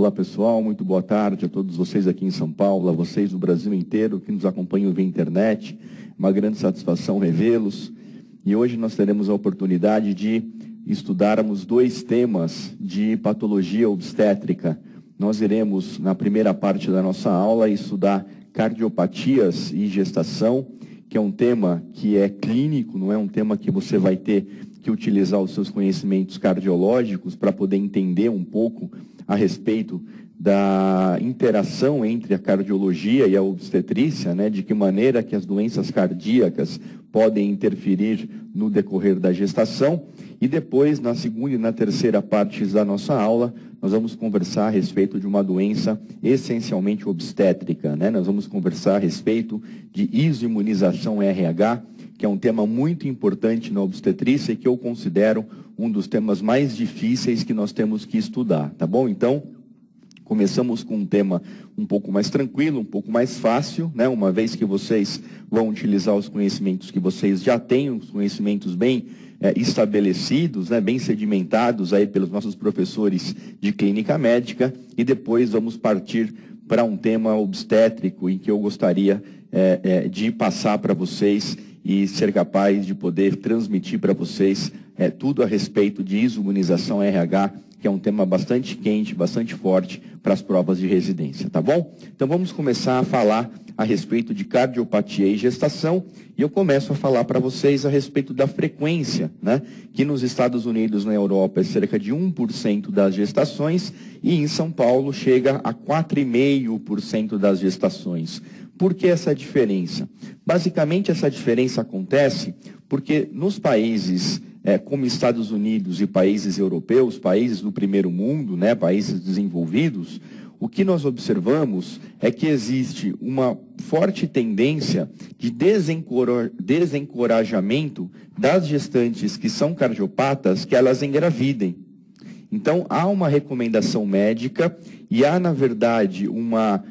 Olá pessoal, muito boa tarde a todos vocês aqui em São Paulo, a vocês do Brasil inteiro que nos acompanham via internet. Uma grande satisfação revê-los. E hoje nós teremos a oportunidade de estudarmos dois temas de patologia obstétrica. Nós iremos, na primeira parte da nossa aula, estudar cardiopatias e gestação, que é um tema que é clínico, não é um tema que você vai ter que utilizar os seus conhecimentos cardiológicos para poder entender um pouco a respeito da interação entre a cardiologia e a obstetrícia, né, de que maneira que as doenças cardíacas podem interferir no decorrer da gestação. E depois, na segunda e na terceira partes da nossa aula, nós vamos conversar a respeito de uma doença essencialmente obstétrica, né? Nós vamos conversar a respeito de isoimunização RH, que é um tema muito importante na obstetrícia e que eu considero um dos temas mais difíceis que nós temos que estudar, tá bom? Então, começamos com um tema um pouco mais tranquilo, um pouco mais fácil, né? Uma vez que vocês vão utilizar os conhecimentos que vocês já têm, os conhecimentos bem estabelecidos, né? Bem sedimentados aí pelos nossos professores de clínica médica, e depois vamos partir para um tema obstétrico em que eu gostaria de passar para vocês e ser capaz de poder transmitir para vocês tudo a respeito de isoimunização RH, que é um tema bastante quente, bastante forte para as provas de residência, tá bom? Então vamos começar a falar a respeito de cardiopatia e gestação, e eu começo a falar para vocês a respeito da frequência, né? Que nos Estados Unidos, na Europa, é cerca de 1% das gestações, e em São Paulo chega a 4,5% das gestações. Por que essa diferença? Basicamente, essa diferença acontece porque nos países como Estados Unidos e países europeus, países do primeiro mundo, né, países desenvolvidos, o que nós observamos é que existe uma forte tendência de desencorajamento das gestantes que são cardiopatas que elas engravidem. Então, há uma recomendação médica e há, na verdade, uma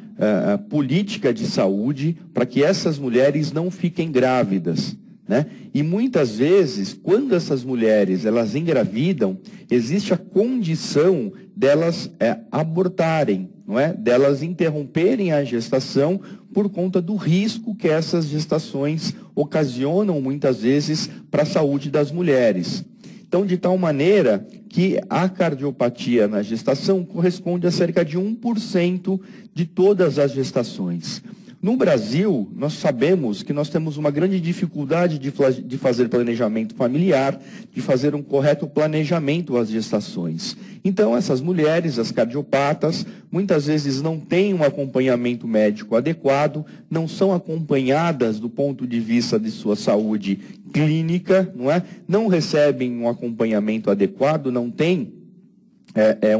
política de saúde para que essas mulheres não fiquem grávidas, né? E muitas vezes, quando essas mulheres elas engravidam, existe a condição delas abortarem, não é? Delas interromperem a gestação por conta do risco que essas gestações ocasionam muitas vezes para a saúde das mulheres. Então, de tal maneira que a cardiopatia na gestação corresponde a cerca de 1% de todas as gestações. No Brasil, nós sabemos que nós temos uma grande dificuldade de fazer planejamento familiar, de fazer um correto planejamento às gestações. Então, essas mulheres, as cardiopatas, muitas vezes não têm um acompanhamento médico adequado, não são acompanhadas do ponto de vista de sua saúde clínica, não é? Não recebem um acompanhamento adequado, não têm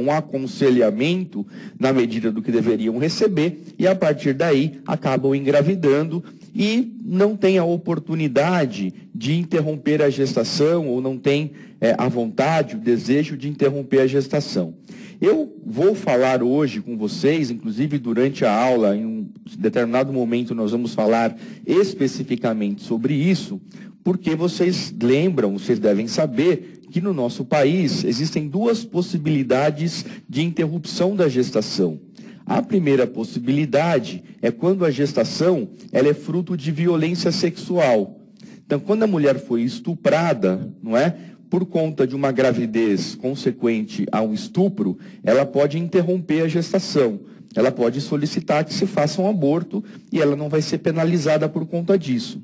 um aconselhamento na medida do que deveriam receber, e a partir daí acabam engravidando e não têm a oportunidade de interromper a gestação, ou não têm a vontade, o desejo de interromper a gestação. Eu vou falar hoje com vocês, inclusive durante a aula, em um determinado momento nós vamos falar especificamente sobre isso, porque vocês lembram, vocês devem saber que no nosso país existem duas possibilidades de interrupção da gestação. A primeira possibilidade é quando a gestação ela é fruto de violência sexual. Então, quando a mulher foi estuprada, não é? Por conta de uma gravidez consequente a um estupro, ela pode interromper a gestação. Ela pode solicitar que se faça um aborto e ela não vai ser penalizada por conta disso.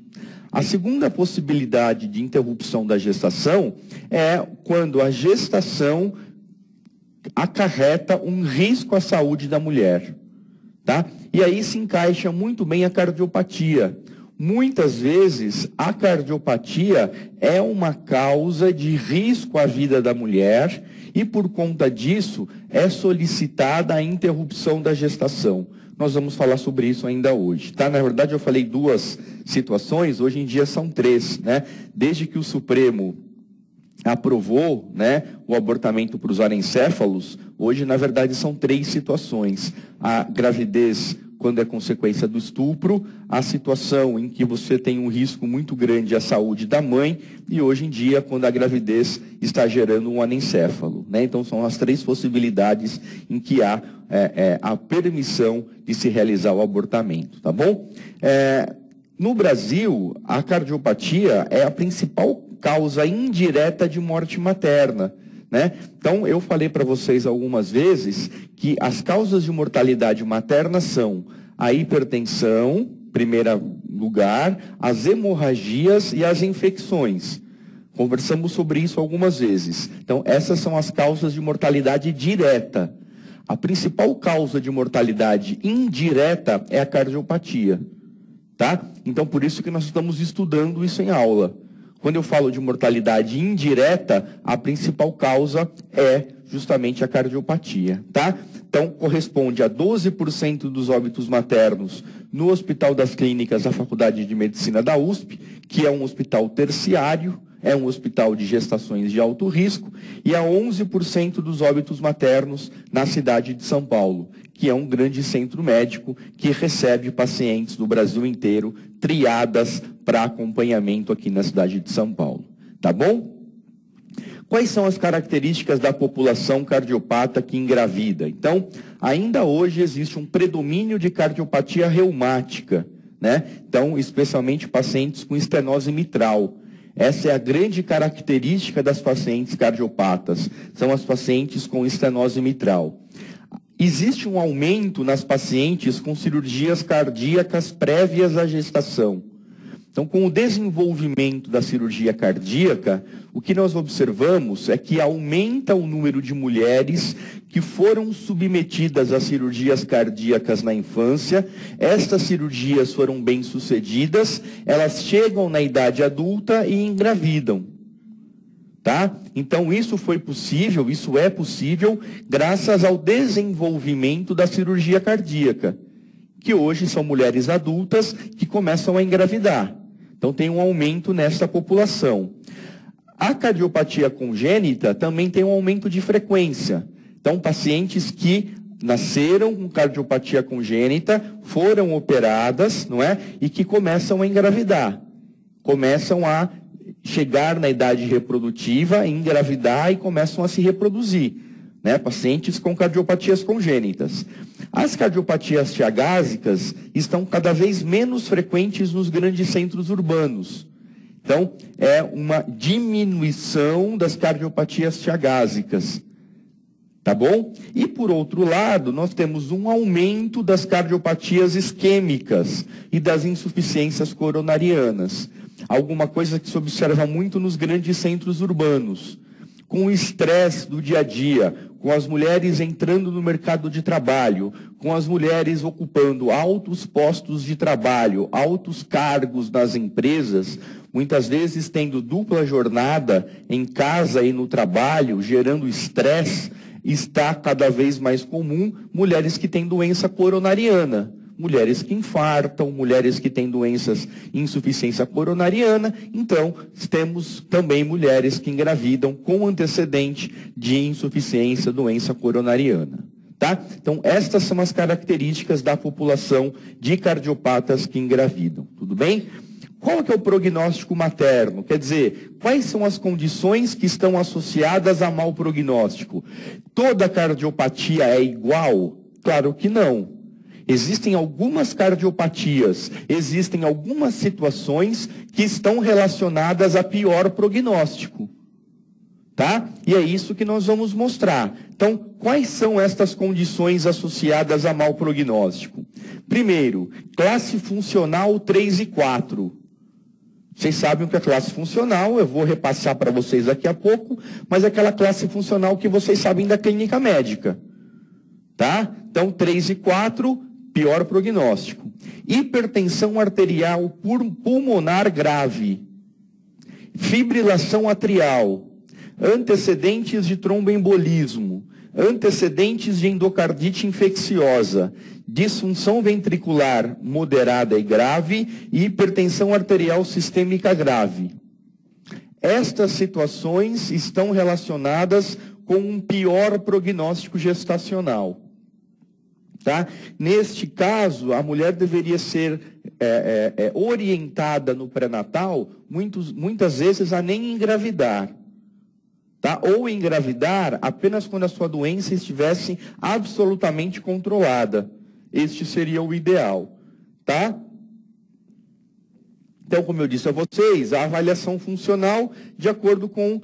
A segunda possibilidade de interrupção da gestação é quando a gestação acarreta um risco à saúde da mulher, tá? E aí se encaixa muito bem a cardiopatia. Muitas vezes a cardiopatia é uma causa de risco à vida da mulher e por conta disso é solicitada a interrupção da gestação. Nós vamos falar sobre isso ainda hoje, tá? Na verdade, eu falei duas situações, hoje em dia são três, né? Desde que o Supremo aprovou, né, o abortamento para os anencéfalos, hoje, na verdade, são três situações. A gravidez quando é consequência do estupro, a situação em que você tem um risco muito grande à saúde da mãe, e hoje em dia, quando a gravidez está gerando um anencéfalo, né? Então, são as 3 possibilidades em que há a permissão de se realizar o abortamento, tá bom? No Brasil, a cardiopatia é a principal causa indireta de morte materna, né? Então, eu falei para vocês algumas vezes que as causas de mortalidade materna são a hipertensão, em primeiro lugar, as hemorragias e as infecções. Conversamos sobre isso algumas vezes. Então, essas são as causas de mortalidade direta. A principal causa de mortalidade indireta é a cardiopatia, tá? Então, por isso que nós estamos estudando isso em aula. Quando eu falo de mortalidade indireta, a principal causa é justamente a cardiopatia, tá? Então, corresponde a 12% dos óbitos maternos no Hospital das Clínicas da Faculdade de Medicina da USP, que é um hospital terciário, é um hospital de gestações de alto risco, e a 11% dos óbitos maternos na cidade de São Paulo, que é um grande centro médico que recebe pacientes do Brasil inteiro, triadas para acompanhamento aqui na cidade de São Paulo. Tá bom? Quais são as características da população cardiopata que engravida? Então, ainda hoje existe um predomínio de cardiopatia reumática, né? Então, especialmente pacientes com estenose mitral. Essa é a grande característica das pacientes cardiopatas, são as pacientes com estenose mitral. Existe um aumento nas pacientes com cirurgias cardíacas prévias à gestação. Então, com o desenvolvimento da cirurgia cardíaca, o que nós observamos é que aumenta o número de mulheres que foram submetidas a cirurgias cardíacas na infância. Estas cirurgias foram bem-sucedidas, elas chegam na idade adulta e engravidam. Tá? Então, isso é possível graças ao desenvolvimento da cirurgia cardíaca, que hoje são mulheres adultas que começam a engravidar. Então, tem um aumento nessa população. A cardiopatia congênita também tem um aumento de frequência. Então, pacientes que nasceram com cardiopatia congênita, foram operadas, não é? E que começam a engravidar. Começam a chegar na idade reprodutiva, engravidar e começam a se reproduzir, né? Pacientes com cardiopatias congênitas. As cardiopatias tiagásicas estão cada vez menos frequentes nos grandes centros urbanos. Então, é uma diminuição das cardiopatias tiagásicas. Tá bom? E, por outro lado, nós temos um aumento das cardiopatias isquêmicas e das insuficiências coronarianas. Alguma coisa que se observa muito nos grandes centros urbanos. Com o estresse do dia a dia, com as mulheres entrando no mercado de trabalho, com as mulheres ocupando altos postos de trabalho, altos cargos nas empresas, muitas vezes tendo dupla jornada em casa e no trabalho, gerando estresse, está cada vez mais comum mulheres que têm doença coronariana. Mulheres que infartam, mulheres que têm doenças de insuficiência coronariana. Então, temos também mulheres que engravidam com antecedente de insuficiência, doença coronariana. Tá? Então, estas são as características da população de cardiopatas que engravidam. Tudo bem? Qual que é o prognóstico materno? Quer dizer, quais são as condições que estão associadas a mau prognóstico? Toda cardiopatia é igual? Claro que não. Existem algumas cardiopatias, existem algumas situações que estão relacionadas a pior prognóstico. Tá? E é isso que nós vamos mostrar. Então, quais são estas condições associadas a mau prognóstico? Primeiro, classe funcional 3 e 4. Vocês sabem o que é classe funcional, eu vou repassar para vocês daqui a pouco, mas é aquela classe funcional que vocês sabem da clínica médica. Tá? Então, 3 e 4, pior prognóstico. Hipertensão arterial pulmonar grave. Fibrilação atrial. Antecedentes de tromboembolismo. Antecedentes de endocardite infecciosa. Disfunção ventricular moderada e grave e hipertensão arterial sistêmica grave. Estas situações estão relacionadas com um pior prognóstico gestacional. Tá? Neste caso, a mulher deveria ser orientada no pré-natal, muitas vezes, a nem engravidar. Tá? Ou engravidar apenas quando a sua doença estivesse absolutamente controlada. Este seria o ideal. Tá? Então, como eu disse a vocês, a avaliação funcional de acordo com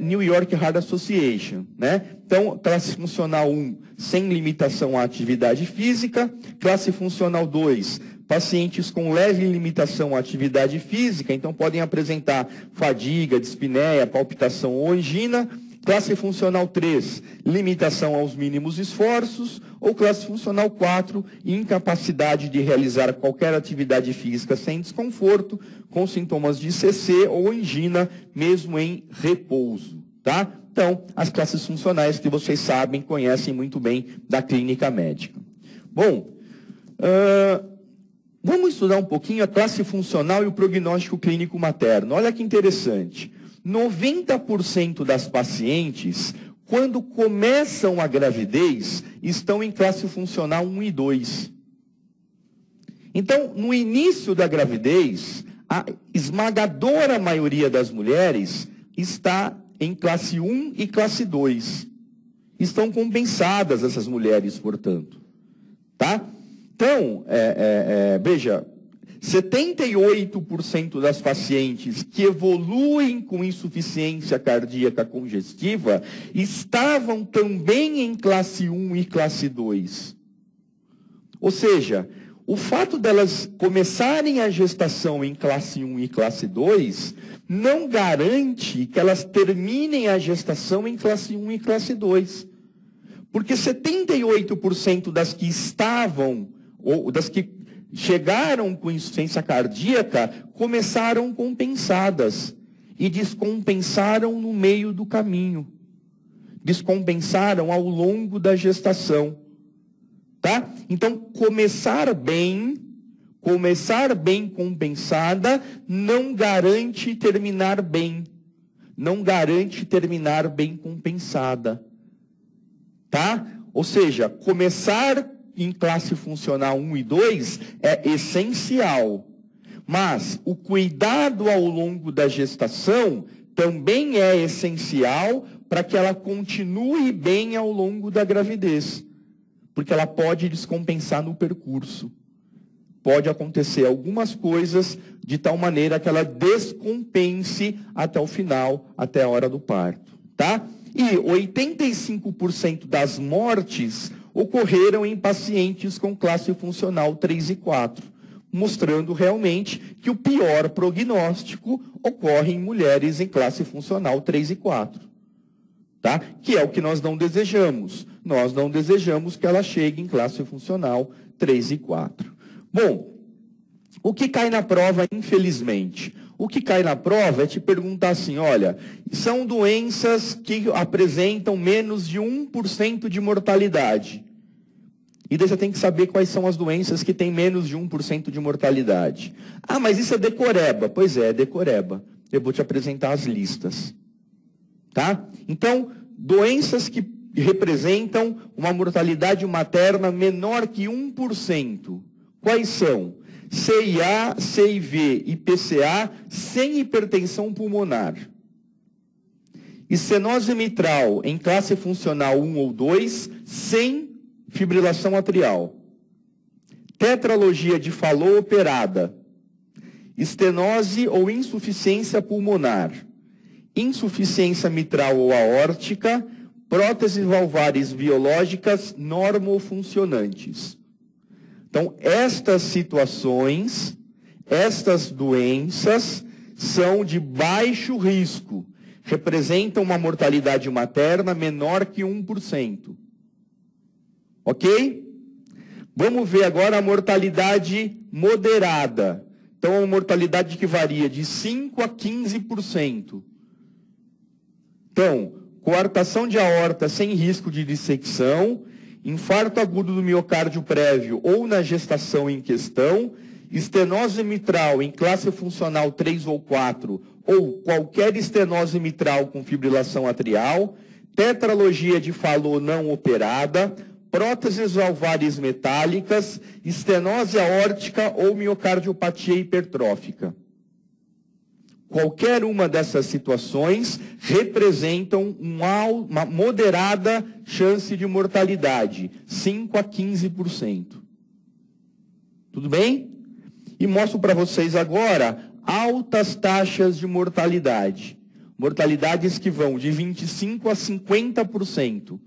New York Heart Association, né? Então, classe funcional 1, sem limitação à atividade física. Classe funcional 2, pacientes com leve limitação à atividade física, então podem apresentar fadiga, dispneia, palpitação ou angina. Classe funcional 3, limitação aos mínimos esforços. Ou classe funcional 4, incapacidade de realizar qualquer atividade física sem desconforto, com sintomas de CC ou angina, mesmo em repouso. Tá? Então, as classes funcionais que vocês sabem, conhecem muito bem da clínica médica. Bom, vamos estudar um pouquinho a classe funcional e o prognóstico clínico materno. Olha que interessante. 90% das pacientes, quando começam a gravidez, estão em classe funcional 1 e 2. Então, no início da gravidez, a esmagadora maioria das mulheres está em classe 1 e classe 2. Estão compensadas essas mulheres, portanto. Tá? Então, veja, 78% das pacientes que evoluem com insuficiência cardíaca congestiva estavam também em classe 1 e classe 2. Ou seja, o fato delas começarem a gestação em classe 1 e classe 2 não garante que elas terminem a gestação em classe 1 e classe 2. Porque 78% das que estavam, ou das que chegaram com insuficiência cardíaca, começaram compensadas e descompensaram no meio do caminho. Descompensaram ao longo da gestação. Tá? Então, começar bem compensada não garante terminar bem. Não garante terminar bem compensada. Tá? Ou seja, começar em classe funcional 1 e 2 é essencial. Mas o cuidado ao longo da gestação também é essencial para que ela continue bem ao longo da gravidez. Porque ela pode descompensar no percurso. Pode acontecer algumas coisas de tal maneira que ela descompense até o final, até a hora do parto. Tá? E 85% das mortes ocorreram em pacientes com classe funcional 3 e 4, mostrando realmente que o pior prognóstico ocorre em mulheres em classe funcional 3 e 4. Tá? Que é o que nós não desejamos. Nós não desejamos que ela chegue em classe funcional 3 e 4. Bom, o que cai na prova, infelizmente? O que cai na prova é te perguntar assim, olha, são doenças que apresentam menos de 1% de mortalidade. E daí você tem que saber quais são as doenças que têm menos de 1% de mortalidade. Ah, mas isso é decoreba. Pois é decoreba. Eu vou te apresentar as listas. Tá? Então, doenças que representam uma mortalidade materna menor que 1%. Quais são? CIA, CIV e PCA sem hipertensão pulmonar. Estenose mitral em classe funcional 1 ou 2 sem fibrilação atrial. Tetralogia de Fallot operada. Estenose ou insuficiência pulmonar. Insuficiência mitral ou aórtica. Próteses valvares biológicas normofuncionantes. Então, estas situações, estas doenças, são de baixo risco. Representam uma mortalidade materna menor que 1%. Ok? Vamos ver agora a mortalidade moderada. Então, é uma mortalidade que varia de 5% a 15%. Então, coartação de aorta sem risco de dissecção, infarto agudo do miocárdio prévio ou na gestação em questão, estenose mitral em classe funcional 3 ou 4, ou qualquer estenose mitral com fibrilação atrial, tetralogia de Fallot não operada, próteses alvares metálicas, estenose aórtica ou miocardiopatia hipertrófica. Qualquer uma dessas situações representam uma moderada chance de mortalidade, 5 a 15%. Tudo bem? E mostro para vocês agora altas taxas de mortalidade. Mortalidades que vão de 25 a 50%.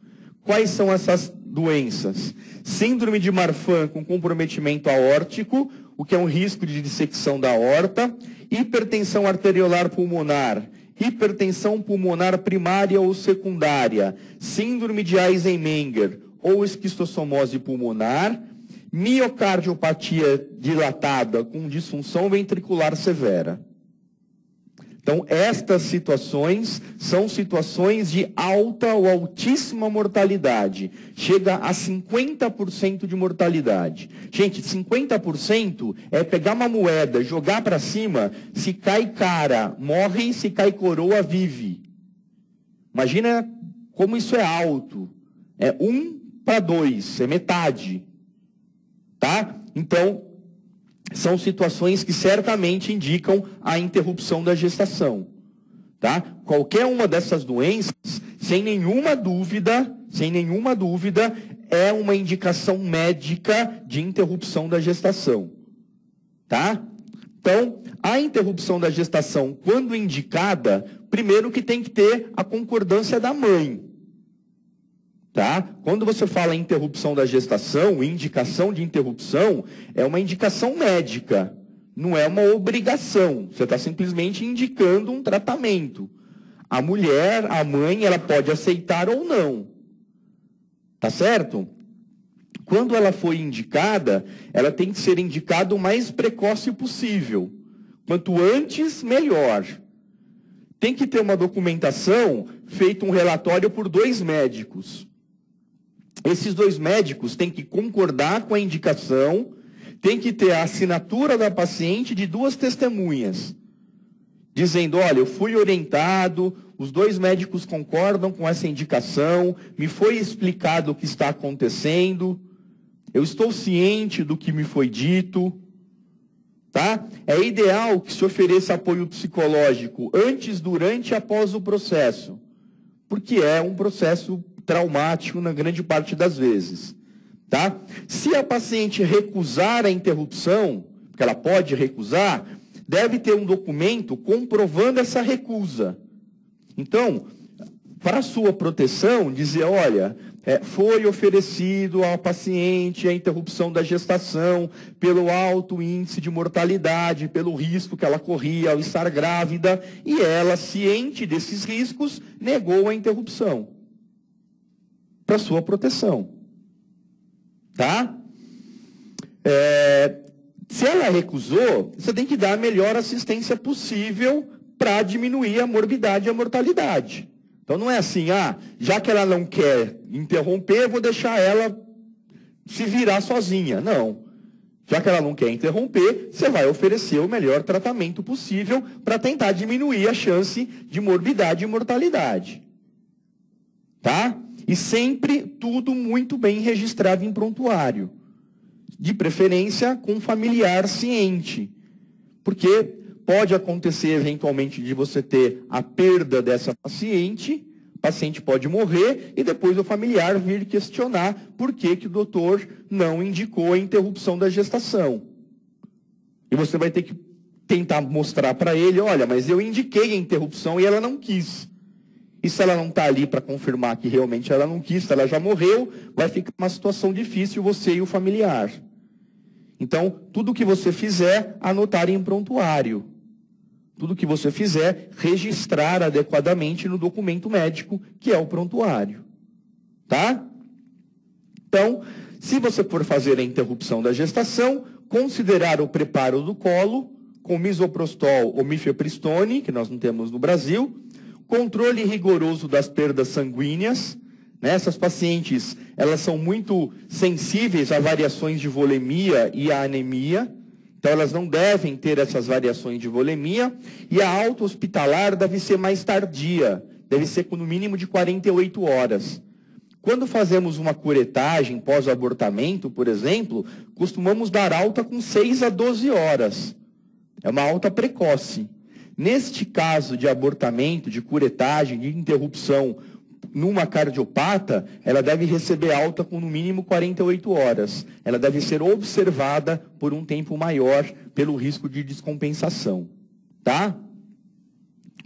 Quais são essas doenças? Síndrome de Marfan com comprometimento aórtico, o que é um risco de dissecção da aorta, hipertensão arteriolar pulmonar, hipertensão pulmonar primária ou secundária, síndrome de Eisenmenger ou esquistossomose pulmonar, miocardiopatia dilatada com disfunção ventricular severa. Então, estas situações são situações de alta ou altíssima mortalidade. Chega a 50% de mortalidade. Gente, 50% é pegar uma moeda, jogar para cima, se cai cara, morre, se cai coroa, vive. Imagina como isso é alto. É 1 para 2, é metade. Tá? Então, são situações que certamente indicam a interrupção da gestação. Tá? Qualquer uma dessas doenças, sem nenhuma dúvida, é uma indicação médica de interrupção da gestação. Tá? Então, a interrupção da gestação, quando indicada, primeiro que tem que ter a concordância da mãe. Tá? Quando você fala em interrupção da gestação, indicação de interrupção, é uma indicação médica, não é uma obrigação. Você está simplesmente indicando um tratamento. A mulher, a mãe, ela pode aceitar ou não. Tá certo? Quando ela foi indicada, ela tem que ser indicada o mais precoce possível. Quanto antes, melhor. Tem que ter uma documentação, feito um relatório por 2 médicos. Esses 2 médicos têm que concordar com a indicação, tem que ter a assinatura da paciente de 2 testemunhas, dizendo, olha, eu fui orientado, os 2 médicos concordam com essa indicação, me foi explicado o que está acontecendo, eu estou ciente do que me foi dito. Tá? É ideal que se ofereça apoio psicológico antes, durante e após o processo, porque é um processo traumático na grande parte das vezes. Tá? Se a paciente recusar a interrupção, porque ela pode recusar, deve ter um documento comprovando essa recusa. Então, para sua proteção, dizer, olha, foi oferecido à paciente a interrupção da gestação pelo alto índice de mortalidade, pelo risco que ela corria ao estar grávida, e ela, ciente desses riscos, negou a interrupção. Para sua proteção. Tá? Se ela recusou, você tem que dar a melhor assistência possível para diminuir a morbidade e a mortalidade. Então não é assim, já que ela não quer interromper, eu vou deixar ela se virar sozinha. Não. Já que ela não quer interromper, você vai oferecer o melhor tratamento possível para tentar diminuir a chance de morbidade e mortalidade. Tá? E sempre tudo muito bem registrado em prontuário. De preferência com familiar ciente. Porque pode acontecer eventualmente de você ter a perda dessa paciente, o paciente pode morrer e depois o familiar vir questionar por que o doutor não indicou a interrupção da gestação. E você vai ter que tentar mostrar para ele, olha, mas eu indiquei a interrupção e ela não quis. E se ela não está ali para confirmar que realmente ela não quis, se ela já morreu, vai ficar uma situação difícil você e o familiar. Então, tudo que você fizer, anotar em prontuário. Tudo que você fizer, registrar adequadamente no documento médico, que é o prontuário. Tá? Então, se você for fazer a interrupção da gestação, considerar o preparo do colo, com misoprostol ou mifepristone, que nós não temos no Brasil, controle rigoroso das perdas sanguíneas. Essas pacientes, elas são muito sensíveis a variações de volemia e a anemia. Então, elas não devem ter essas variações de volemia. E a alta hospitalar deve ser mais tardia. Deve ser com no mínimo de 48 horas. Quando fazemos uma curetagem pós-abortamento, por exemplo, costumamos dar alta com 6 a 12 horas. É uma alta precoce. Neste caso de abortamento, de curetagem, de interrupção numa cardiopata, ela deve receber alta com no mínimo 48 horas. Ela deve ser observada por um tempo maior pelo risco de descompensação. Tá?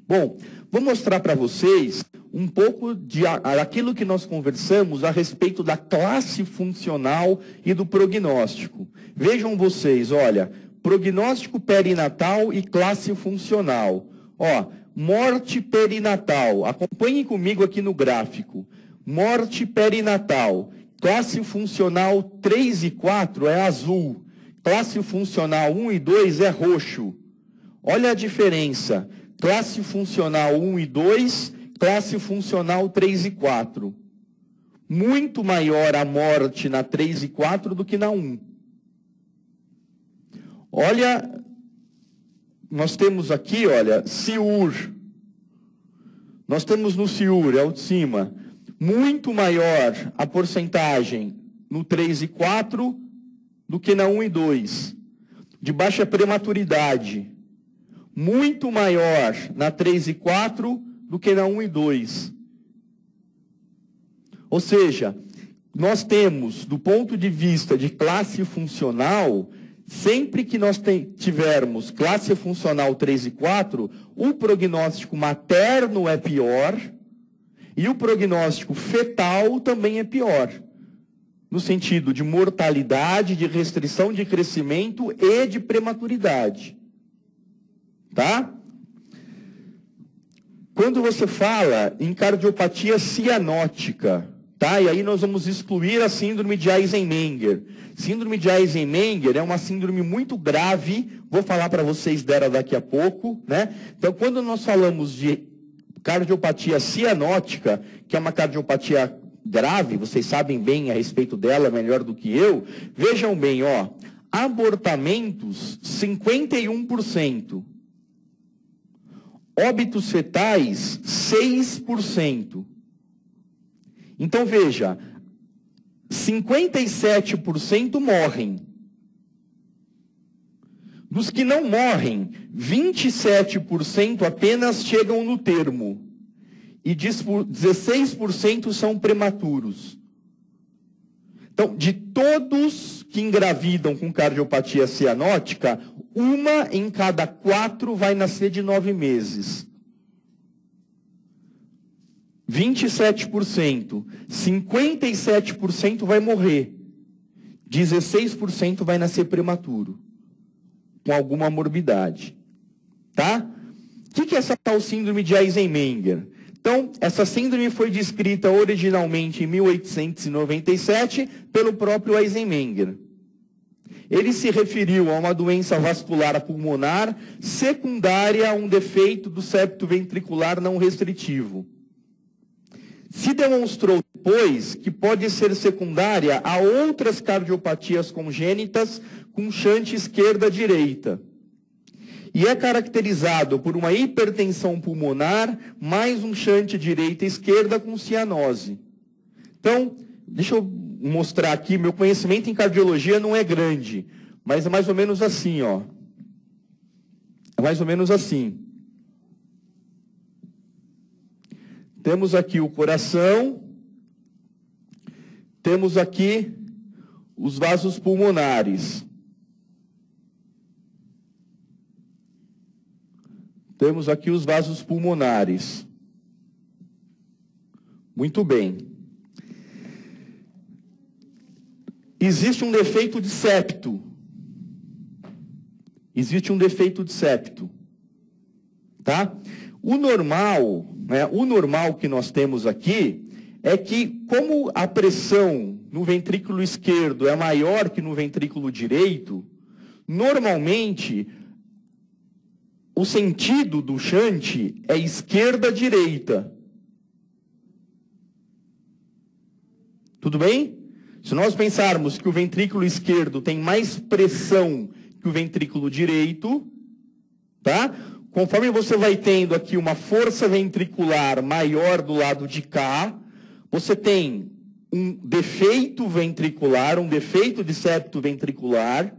Bom, vou mostrar para vocês um pouco daquilo que nós conversamos a respeito da classe funcional e do prognóstico. Vejam vocês, olha, prognóstico perinatal e classe funcional. Ó, morte perinatal. Acompanhem comigo aqui no gráfico. Morte perinatal. Classe funcional 3 e 4 é azul. Classe funcional 1 e 2 é roxo. Olha a diferença. Classe funcional 1 e 2, classe funcional 3 e 4. Muito maior a morte na 3 e 4 do que na 1. Olha, nós temos aqui, olha, CIUR. Nós temos no CIUR, é o de cima, muito maior a porcentagem no 3 e 4 do que na 1 e 2. De baixa prematuridade. Muito maior na 3 e 4 do que na 1 e 2. Ou seja, nós temos, do ponto de vista de classe funcional, sempre que nós tivermos classe funcional 3 e 4, o prognóstico materno é pior e o prognóstico fetal também é pior. No sentido de mortalidade, de restrição de crescimento e de prematuridade. Tá? Quando você fala em cardiopatia cianótica, tá? E aí nós vamos excluir a síndrome de Eisenmenger. Síndrome de Eisenmenger é uma síndrome muito grave, vou falar para vocês dela daqui a pouco, né? Então, quando nós falamos de cardiopatia cianótica, que é uma cardiopatia grave, vocês sabem bem a respeito dela, melhor do que eu, vejam bem, ó, abortamentos, 51%. Óbitos fetais, 6%. Então, veja, 57% morrem. Dos que não morrem, 27% apenas chegam no termo. E 16% são prematuros. Então, de todos que engravidam com cardiopatia cianótica, 1 em cada 4 vai nascer de 9 meses. 27%. 57% vai morrer. 16% vai nascer prematuro, com alguma morbidade. Tá? O que é essa tal síndrome de Eisenmenger? Então, essa síndrome foi descrita originalmente em 1897 pelo próprio Eisenmenger. Ele se referiu a uma doença vascular pulmonar secundária a um defeito do septo ventricular não restritivo. Se demonstrou depois que pode ser secundária a outras cardiopatias congênitas com shunt esquerda-direita. E é caracterizado por uma hipertensão pulmonar mais um shunt direita-esquerda com cianose. Então, deixa eu mostrar aqui, meu conhecimento em cardiologia não é grande, mas é mais ou menos assim, ó. É mais ou menos assim. Temos aqui o coração, temos aqui os vasos pulmonares. Temos aqui os vasos pulmonares. Muito bem. Existe um defeito de septo. Existe um defeito de septo. Tá? O normal que nós temos aqui é que, como a pressão no ventrículo esquerdo é maior que no ventrículo direito, normalmente o sentido do shunt é esquerda-direita. Tudo bem? Se nós pensarmos que o ventrículo esquerdo tem mais pressão que o ventrículo direito, tá? Conforme você vai tendo aqui uma força ventricular maior do lado de cá, você tem um defeito ventricular, um defeito de septo ventricular,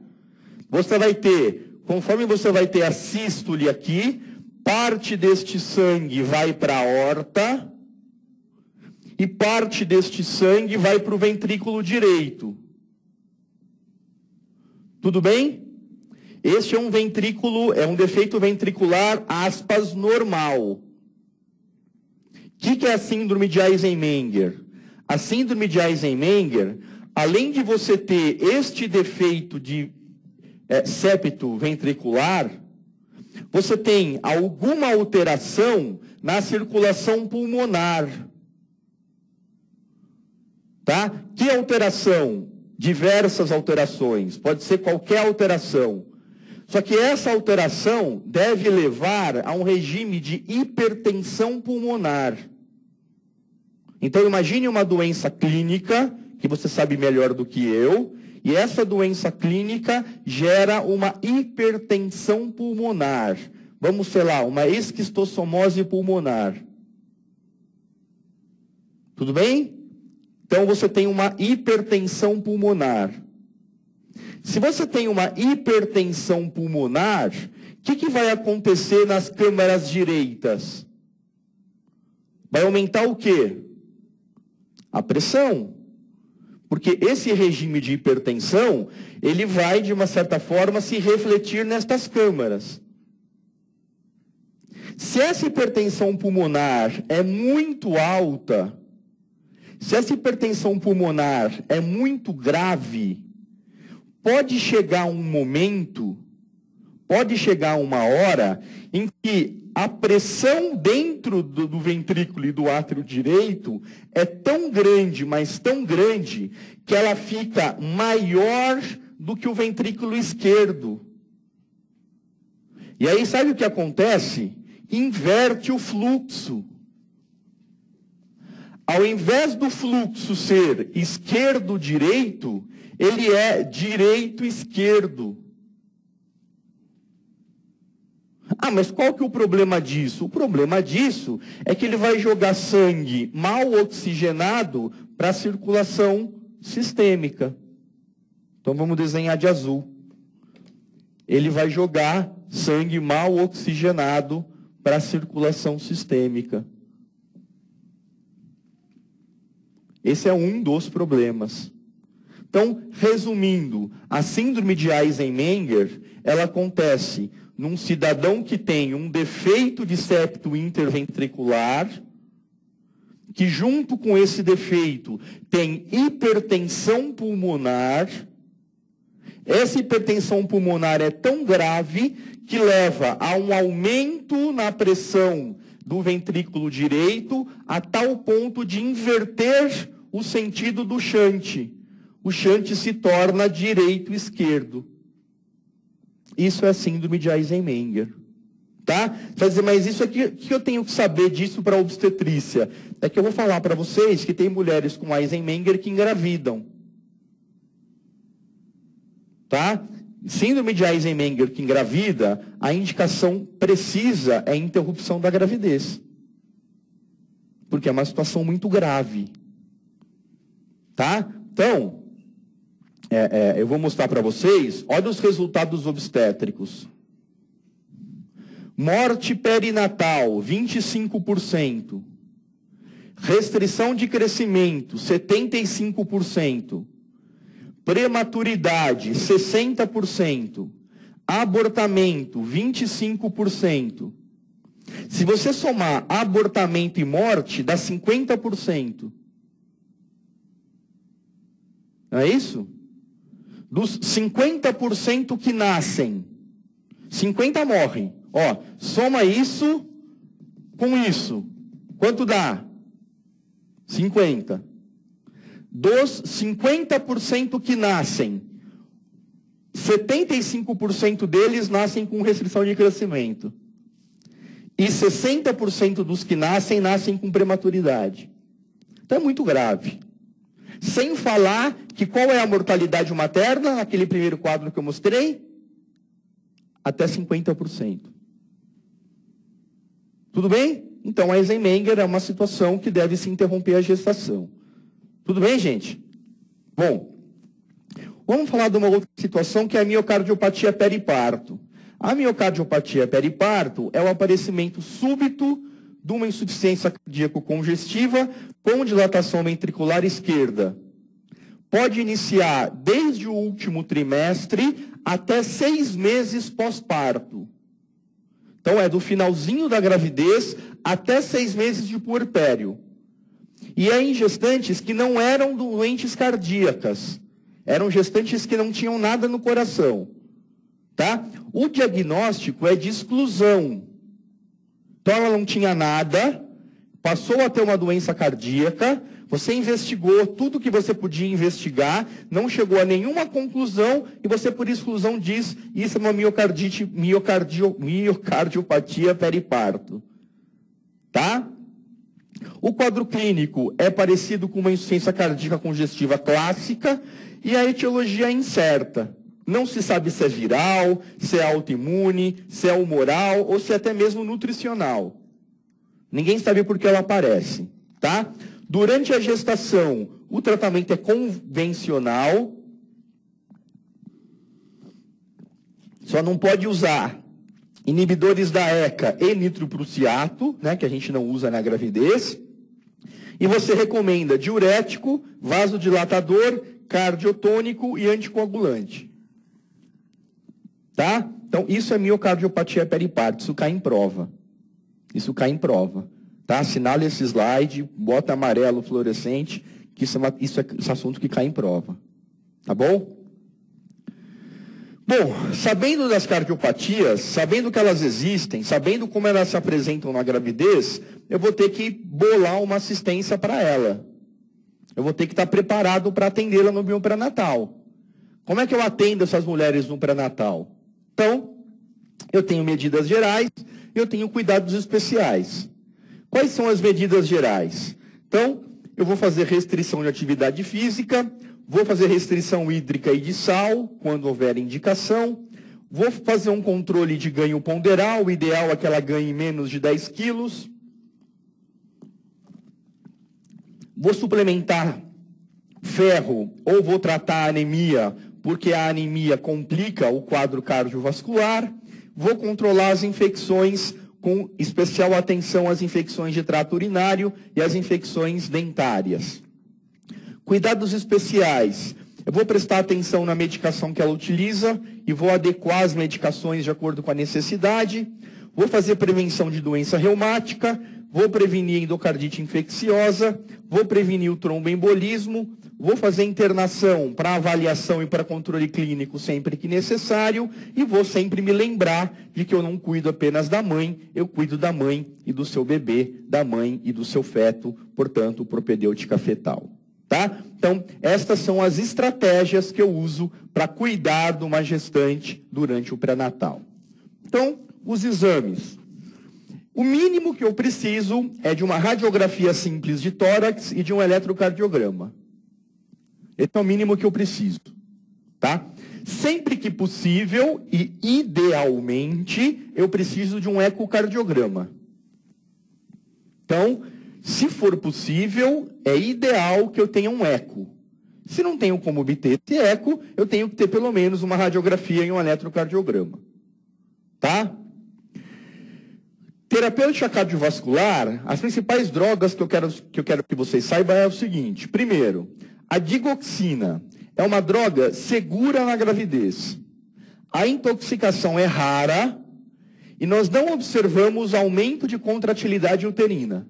você vai ter, conforme você vai ter a sístole aqui, parte deste sangue vai para a aorta e parte deste sangue vai para o ventrículo direito. Tudo bem? Este é um ventrículo, é um defeito ventricular, aspas, normal. O que é a síndrome de Eisenmenger? A síndrome de Eisenmenger, além de você ter este defeito de septo ventricular, você tem alguma alteração na circulação pulmonar. Tá? Que alteração? Diversas alterações. Pode ser qualquer alteração. Só que essa alteração deve levar a um regime de hipertensão pulmonar. Então imagine uma doença clínica, que você sabe melhor do que eu, e essa doença clínica gera uma hipertensão pulmonar. Vamos, sei lá, uma esquistossomose pulmonar. Tudo bem? Então você tem uma hipertensão pulmonar. Se você tem uma hipertensão pulmonar, o que vai acontecer nas câmaras direitas? Vai aumentar o quê? A pressão. Porque esse regime de hipertensão, ele vai, de uma certa forma, se refletir nestas câmaras. Se essa hipertensão pulmonar é muito alta, se essa hipertensão pulmonar é muito grave, pode chegar um momento, pode chegar uma hora em que a pressão dentro do ventrículo e do átrio direito é tão grande, mas tão grande, que ela fica maior do que o ventrículo esquerdo. E aí sabe o que acontece? Inverte o fluxo. Ao invés do fluxo ser esquerdo-direito, ele é direito-esquerdo. Ah, mas qual que é o problema disso? O problema disso é que ele vai jogar sangue mal oxigenado para a circulação sistêmica. Então vamos desenhar de azul. Ele vai jogar sangue mal oxigenado para a circulação sistêmica. Esse é um dos problemas. Então, resumindo, a síndrome de Eisenmenger, ela acontece num cidadão que tem um defeito de septo interventricular, que junto com esse defeito tem hipertensão pulmonar. Essa hipertensão pulmonar é tão grave que leva a um aumento na pressão do ventrículo direito, a tal ponto de inverter o sentido do shunt. O shunt se torna direito-esquerdo. Isso é a síndrome de Eisenmenger. Tá? Você vai dizer, mas isso aqui, o que eu tenho que saber disso para obstetrícia? É que eu vou falar para vocês que tem mulheres com Eisenmenger que engravidam. Tá? Síndrome de Eisenmenger que engravida, a indicação precisa é interrupção da gravidez. Porque é uma situação muito grave. Tá? Então, eu vou mostrar para vocês, olha os resultados obstétricos. Morte perinatal, 25%. Restrição de crescimento, 75%. Prematuridade, 60%. Abortamento, 25%. Se você somar abortamento e morte, dá 50%. Não é isso? Dos 50% que nascem, 50 morrem. Ó, soma isso com isso. Quanto dá? 50. Dos 50% que nascem, 75% deles nascem com restrição de crescimento. E 60% dos que nascem com prematuridade. Então é muito grave. Sem falar que qual é a mortalidade materna, naquele primeiro quadro que eu mostrei? Até 50%. Tudo bem? Então, a Eisenmenger é uma situação que deve se interromper a gestação. Tudo bem, gente? Bom, vamos falar de uma outra situação que é a miocardiopatia periparto. A miocardiopatia periparto é o aparecimento súbito de uma insuficiência cardíaco-congestiva com dilatação ventricular esquerda. Pode iniciar desde o último trimestre até 6 meses pós-parto. Então, é do finalzinho da gravidez até 6 meses de puerpério. E é em gestantes que não eram doentes cardíacas. Eram gestantes que não tinham nada no coração. Tá? O diagnóstico é de exclusão. Então, ela não tinha nada, passou a ter uma doença cardíaca, você investigou tudo que você podia investigar, não chegou a nenhuma conclusão, e você, por exclusão, diz isso é uma miocardiopatia periparto. Tá? O quadro clínico é parecido com uma insuficiência cardíaca congestiva clássica, e a etiologia é incerta. Não se sabe se é viral, se é autoimune, se é humoral ou se é até mesmo nutricional. Ninguém sabe por que ela aparece, tá? Durante a gestação, o tratamento é convencional. Só não pode usar inibidores da ECA e nitroprusiato, né, que a gente não usa na gravidez. E você recomenda diurético, vasodilatador, cardiotônico e anticoagulante. Tá? Então, isso é miocardiopatia periparto. Isso cai em prova. Isso cai em prova. Tá? Assinala esse slide, bota amarelo fluorescente, que isso é esse assunto que cai em prova. Tá bom? Bom, sabendo das cardiopatias, sabendo que elas existem, sabendo como elas se apresentam na gravidez, eu vou ter que bolar uma assistência para ela. Eu vou ter que estar preparado para atendê-la no meu pré-natal. Como é que eu atendo essas mulheres no pré-natal? Então, eu tenho medidas gerais e eu tenho cuidados especiais. Quais são as medidas gerais? Então, eu vou fazer restrição de atividade física, vou fazer restrição hídrica e de sal, quando houver indicação, vou fazer um controle de ganho ponderal, o ideal é que ela ganhe menos de 10 quilos. Vou suplementar ferro ou vou tratar a anemia, porque a anemia complica o quadro cardiovascular. Vou controlar as infecções, com especial atenção às infecções de trato urinário e às infecções dentárias. Cuidados especiais. Eu vou prestar atenção na medicação que ela utiliza e vou adequar as medicações de acordo com a necessidade. Vou fazer prevenção de doença reumática, vou prevenir endocardite infecciosa, vou prevenir o tromboembolismo, vou fazer internação para avaliação e para controle clínico sempre que necessário e vou sempre me lembrar de que eu não cuido apenas da mãe, eu cuido da mãe e do seu bebê, da mãe e do seu feto, portanto, propedêutica fetal. Tá? Então, estas são as estratégias que eu uso para cuidar de uma gestante durante o pré-natal. Então, os exames. O mínimo que eu preciso é de uma radiografia simples de tórax e de um eletrocardiograma. Esse é o mínimo que eu preciso. Tá? Sempre que possível e idealmente, eu preciso de um ecocardiograma. Então, se for possível, é ideal que eu tenha um eco. Se não tenho como obter esse eco, eu tenho que ter pelo menos uma radiografia e um eletrocardiograma. Tá? Terapêutica cardiovascular, as principais drogas que eu quero que vocês saibam é o seguinte. Primeiro, a digoxina é uma droga segura na gravidez. A intoxicação é rara e nós não observamos aumento de contratilidade uterina.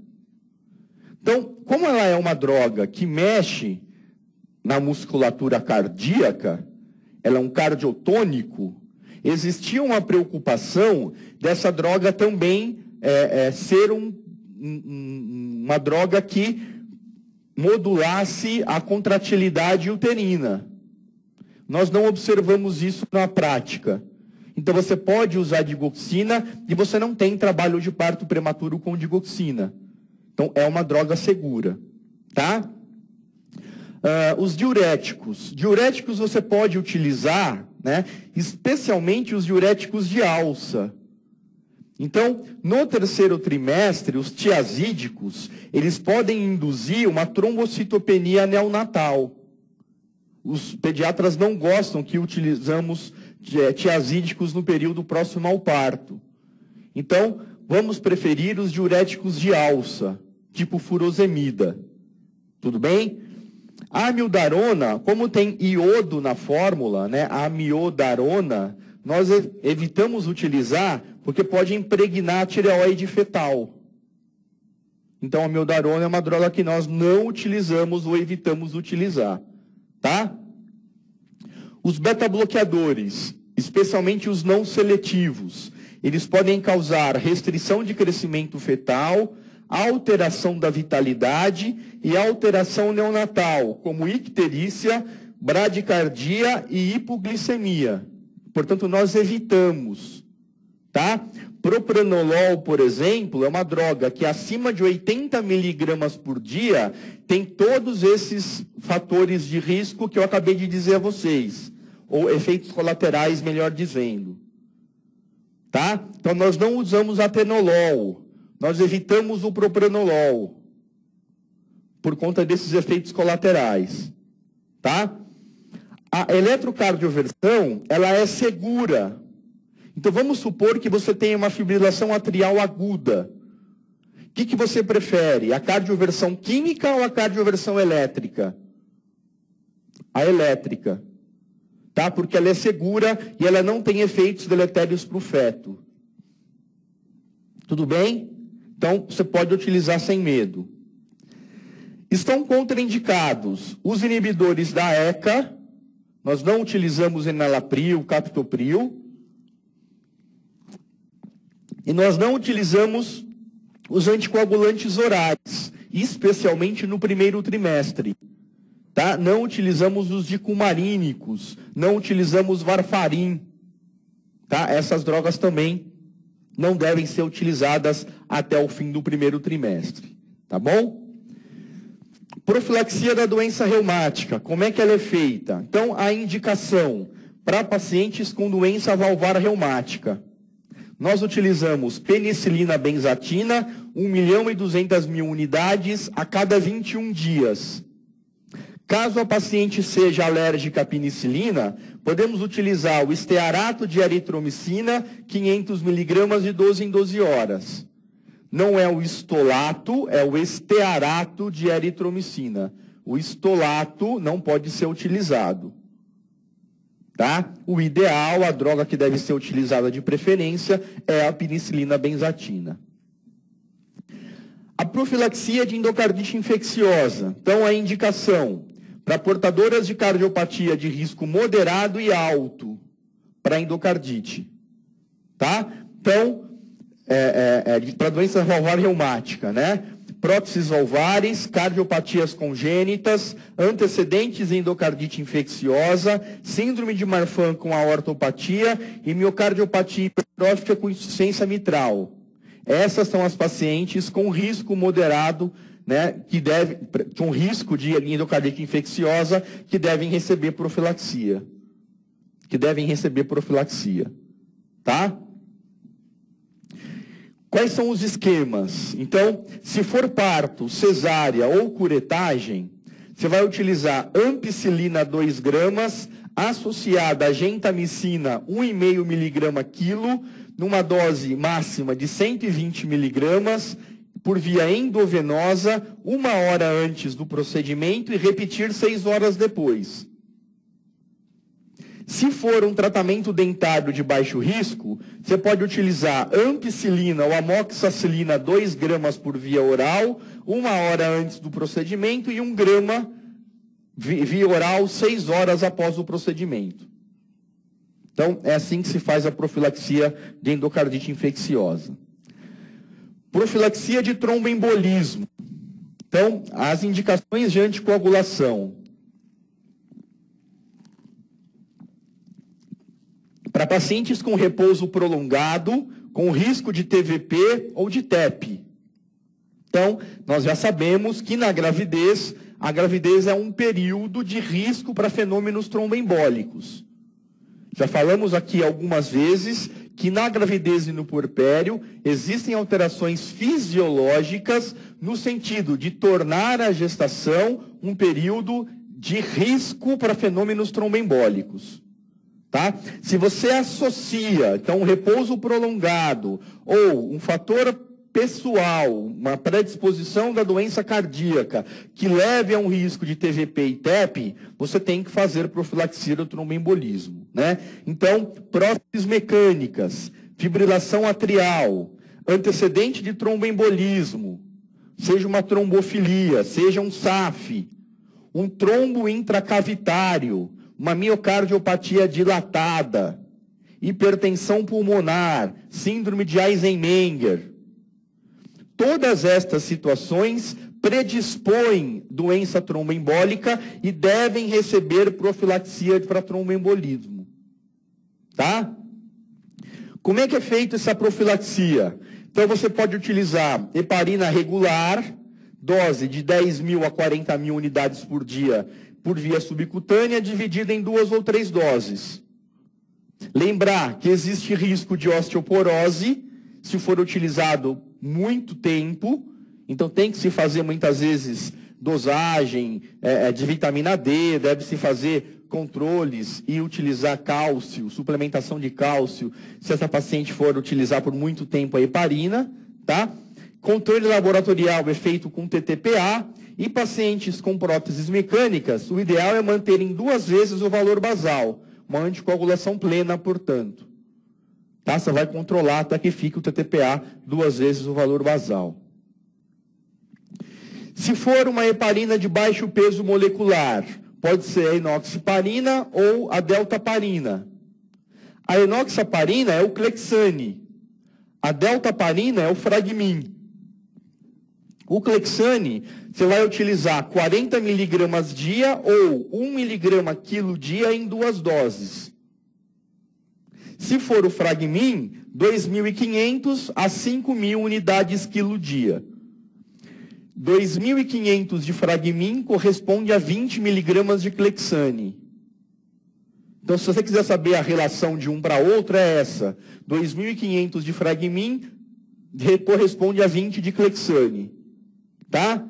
Então, como ela é uma droga que mexe na musculatura cardíaca, ela é um cardiotônico, existia uma preocupação dessa droga também ser uma droga que modulasse a contratilidade uterina. Nós não observamos isso na prática. Então você pode usar digoxina e você não tem trabalho de parto prematuro com digoxina. Então é uma droga segura. Tá? Os diuréticos. Diuréticos você pode utilizar, né, especialmente os diuréticos de alça. Então, no terceiro trimestre, os tiazídicos, eles podem induzir uma trombocitopenia neonatal. Os pediatras não gostam que utilizamos tiazídicos no período próximo ao parto. Então, vamos preferir os diuréticos de alça, tipo furosemida. Tudo bem? A amiodarona, como tem iodo na fórmula, né, a amiodarona, nós evitamos utilizar porque pode impregnar a tireoide fetal. Então, a amiodarona é uma droga que nós não utilizamos ou evitamos utilizar. Tá? Os beta-bloqueadores, especialmente os não seletivos, eles podem causar restrição de crescimento fetal, alteração da vitalidade e alteração neonatal, como icterícia, bradicardia e hipoglicemia. Portanto, nós evitamos. Tá? Propranolol, por exemplo, é uma droga que acima de 80 miligramas por dia tem todos esses fatores de risco que eu acabei de dizer a vocês, ou efeitos colaterais, melhor dizendo. Tá? Então, nós não usamos atenolol, nós evitamos o propranolol, por conta desses efeitos colaterais. Tá? A eletrocardioversão, ela é segura. Então, vamos supor que você tenha uma fibrilação atrial aguda. O que você prefere? A cardioversão química ou a cardioversão elétrica? A elétrica. Tá? Porque ela é segura e ela não tem efeitos deletérios para o feto. Tudo bem? Então, você pode utilizar sem medo. Estão contraindicados os inibidores da ECA. Nós não utilizamos enalapril, captopril. E nós não utilizamos os anticoagulantes orais, especialmente no primeiro trimestre. Tá? Não utilizamos os dicumarínicos, não utilizamos varfarin. Tá? Essas drogas também não devem ser utilizadas até o fim do primeiro trimestre. Tá bom? Profilaxia da doença reumática, como é que ela é feita? Então, a indicação para pacientes com doença valvar reumática. Nós utilizamos penicilina benzatina, 1.200.000 unidades a cada 21 dias. Caso a paciente seja alérgica à penicilina, podemos utilizar o estearato de eritromicina, 500 miligramas de 12 em 12 horas. Não é o estolato, é o estearato de eritromicina. O estolato não pode ser utilizado. Tá? O ideal, a droga que deve ser utilizada de preferência, é a penicilina benzatina. A profilaxia de endocardite infecciosa. Então, a indicação para portadoras de cardiopatia de risco moderado e alto para endocardite. Tá? Então, para doença valvar reumática, né? Próteses valvares, cardiopatias congênitas, antecedentes de endocardite infecciosa, síndrome de Marfan com aortopatia e miocardiopatia hipertrófica com insuficiência mitral. Essas são as pacientes com risco moderado, né, com risco de endocardite infecciosa, que devem receber profilaxia. Tá? Quais são os esquemas? Então, se for parto, cesárea ou curetagem, você vai utilizar ampicilina 2 gramas, associada a gentamicina 1,5 miligrama quilo, numa dose máxima de 120 miligramas, por via endovenosa, 1 hora antes do procedimento e repetir 6 horas depois. Se for um tratamento dentário de baixo risco, você pode utilizar ampicilina ou amoxicilina 2 gramas por via oral, 1 hora antes do procedimento e 1 grama via oral 6 horas após o procedimento. Então, é assim que se faz a profilaxia de endocardite infecciosa. Profilaxia de tromboembolismo. Então, as indicações de anticoagulação. Para pacientes com repouso prolongado, com risco de TVP ou de TEP. Então, nós já sabemos que na gravidez, a gravidez é um período de risco para fenômenos tromboembólicos. Já falamos aqui algumas vezes que na gravidez e no puerpério existem alterações fisiológicas no sentido de tornar a gestação um período de risco para fenômenos tromboembólicos. Tá? Se você associa, então, um repouso prolongado ou um fator pessoal, uma predisposição da doença cardíaca que leve a um risco de TVP e TEP, você tem que fazer profilaxia do tromboembolismo, né? Então, próteses mecânicas, fibrilação atrial, antecedente de tromboembolismo, seja uma trombofilia, seja um SAF, um trombo intracavitário, uma miocardiopatia dilatada, hipertensão pulmonar, síndrome de Eisenmenger. Todas estas situações predispõem doença tromboembólica e devem receber profilaxia para tromboembolismo. Tá? Como é que é feita essa profilaxia? Então você pode utilizar heparina regular, dose de 10.000 a 40.000 unidades por dia, por via subcutânea, dividida em 2 ou 3 doses. Lembrar que existe risco de osteoporose se for utilizado muito tempo, então tem que se fazer muitas vezes dosagem de vitamina D, deve-se fazer controles e utilizar cálcio, suplementação de cálcio, se essa paciente for utilizar por muito tempo a heparina, tá? Controle laboratorial é feito com TTPA e pacientes com próteses mecânicas, o ideal é manterem 2 vezes o valor basal, uma anticoagulação plena, portanto. Tá? Você vai controlar até que fique o TTPA 2 vezes o valor basal. Se for uma heparina de baixo peso molecular, pode ser a enoxaparina ou a deltaparina. A enoxaparina é o Clexane. A deltaparina é o Fragmin. O Clexane, você vai utilizar 40 mg dia ou 1 mg quilo dia em 2 doses. Se for o Fragmin, 2.500 a 5.000 unidades quilo dia. 2.500 de Fragmin corresponde a 20 mg de Clexane. Então, se você quiser saber a relação de um para outro, é essa. 2.500 de Fragmin corresponde a 20 de Clexane. Tá?